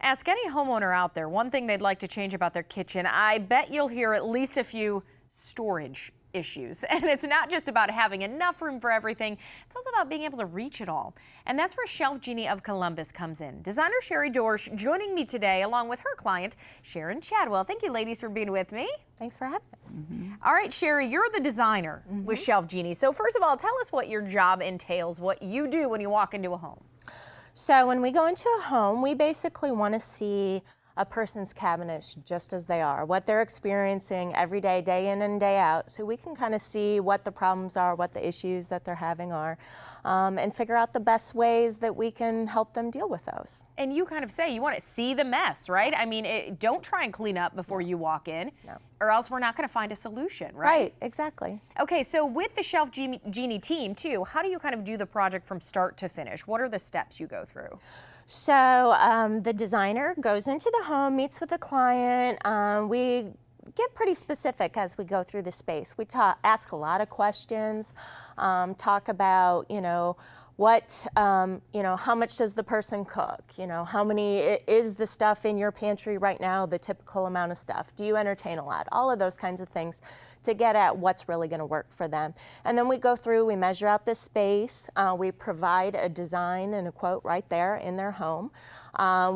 Ask any homeowner out there one thing they'd like to change about their kitchen. I bet you'll hear at least a few storage issues. And it's not just about having enough room for everything. It's also about being able to reach it all. And that's where ShelfGenie of Columbus comes in. Designer Sherri joining me today along with her client, Sharon Chadwell. Thank you, ladies, for being with me. Thanks for having us. All right, Sherri, you're the designer with ShelfGenie. So first of all, tell us what your job entails, what you do when you walk into a home. So when we go into a home, we basically want to see a person's cabinets just as they are, what they're experiencing every day, day in and day out, so we can kind of see what the problems are, what the issues that they're having are, and figure out the best ways that we can help them deal with those. And you kind of say you want to see the mess, right? I mean, don't try and clean up before you walk in, or else we're not going to find a solution, right? Right, exactly. Okay, so with the ShelfGenie team too, how do you kind of do the project from start to finish? What are the steps you go through? So the designer goes into the home, meets with the client. We get pretty specific as we go through the space. We ask a lot of questions, talk about, what, how much does the person cook? How many is the stuff in your pantry right now, the typical amount of stuff? Do you entertain a lot? All of those kinds of things to get at what's really going to work for them. And then we go through, we measure out the space, we provide a design and a quote right there in their home.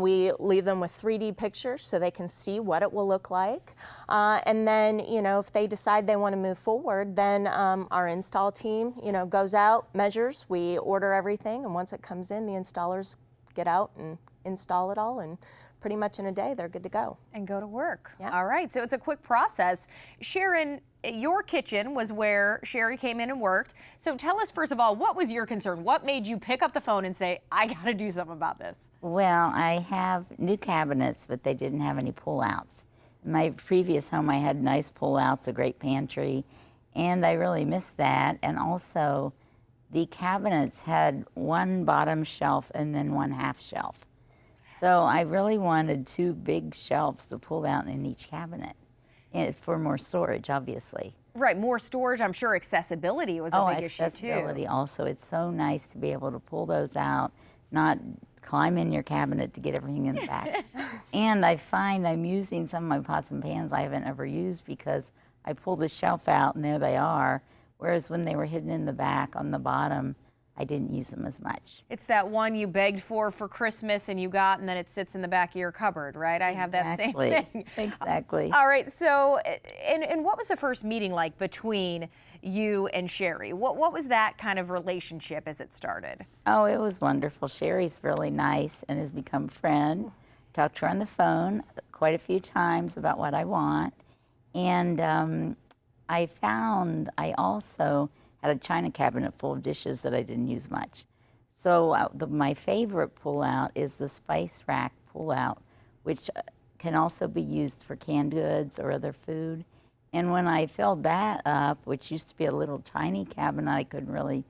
We leave them with 3D pictures so they can see what it will look like. And then, if they decide they want to move forward, then our install team, goes out, measures, we order everything, and once it comes in, the installers get out and install it all, and pretty much in a day, they're good to go. And go to work. Yeah. All right, so it's a quick process. Sharon, your kitchen was where Sherri came in and worked. So tell us, first of all, what was your concern? What made you pick up the phone and say, I got to do something about this? Well, I have new cabinets, but they didn't have any pull-outs. In my previous home, I had nice pull-outs, a great pantry, and I really missed that. And also, the cabinets had one bottom shelf and then one half shelf. So I really wanted two big shelves to pull out in each cabinet. And it's for more storage, obviously. Right, more storage. I'm sure accessibility was a big issue too. Accessibility also. It's so nice to be able to pull those out, not climb in your cabinet to get everything in the back. And I find I'm using some of my pots and pans I haven't ever used because I pull the shelf out and there they are. Whereas when they were hidden in the back on the bottom, I didn't use them as much. It's that one you begged for Christmas and you got, and then it sits in the back of your cupboard, right? I have that same thing. Exactly. All right, so, and what was the first meeting like between you and Sherri? What was that kind of relationship as it started? Oh, it was wonderful. Sherri's really nice and has become a friend. Talked to her on the phone quite a few times about what I want. And I found I also had a china cabinet full of dishes that I didn't use much. So my favorite pull-out is the spice rack pull-out, which can also be used for canned goods or other food. And when I filled that up, which used to be a little tiny cabinet I couldn't really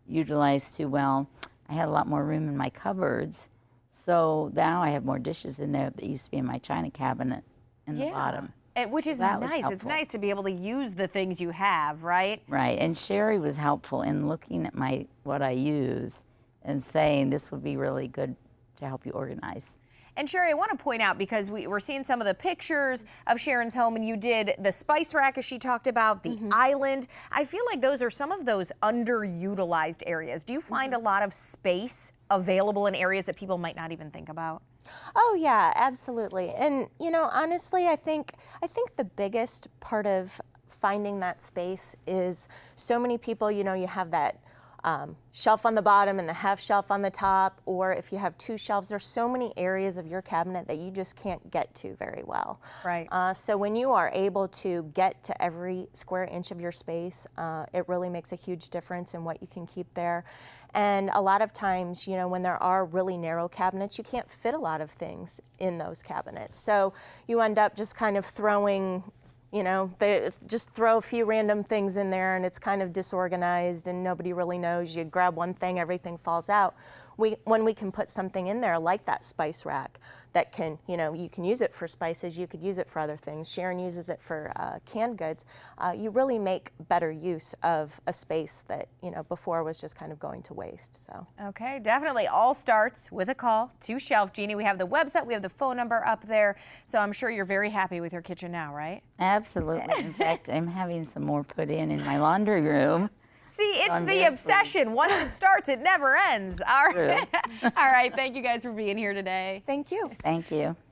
utilize too well, I had a lot more room in my cupboards. So now I have more dishes in there that used to be in my china cabinet in the bottom. Which is nice. It's nice to be able to use the things you have, right? Right, and Sherri was helpful in looking at what I use and saying this would be really good to help you organize. And Sherri, I want to point out, because we're seeing some of the pictures of Sharon's home, and you did the spice rack, as she talked about, the island. I feel like those are some of those underutilized areas. Do you find a lot of space available in areas that people might not even think about? Oh yeah, absolutely. And honestly, I think the biggest part of finding that space is so many people, you have that shelf on the bottom and the half shelf on the top, or if you have two shelves, there's so many areas of your cabinet that you just can't get to very well. Right. So when you are able to get to every square inch of your space, it really makes a huge difference in what you can keep there. And a lot of times, when there are really narrow cabinets, you can't fit a lot of things in those cabinets. So you end up just kind of throwing, they just throw a few random things in there and it's kind of disorganized and nobody really knows. You grab one thing, everything falls out. when we can put something in there like that spice rack that can, you can use it for spices, you could use it for other things. Sharon uses it for canned goods. You really make better use of a space that, before was just kind of going to waste. So. Okay, definitely. All starts with a call to Shelf Genie. We have the website, we have the phone number up there. So I'm sure you're very happy with your kitchen now, right? Absolutely. In fact, I'm having some more put in my laundry room. See, it's the obsession. Once it starts, it never ends. All right. All right. Thank you guys for being here today. Thank you. Thank you.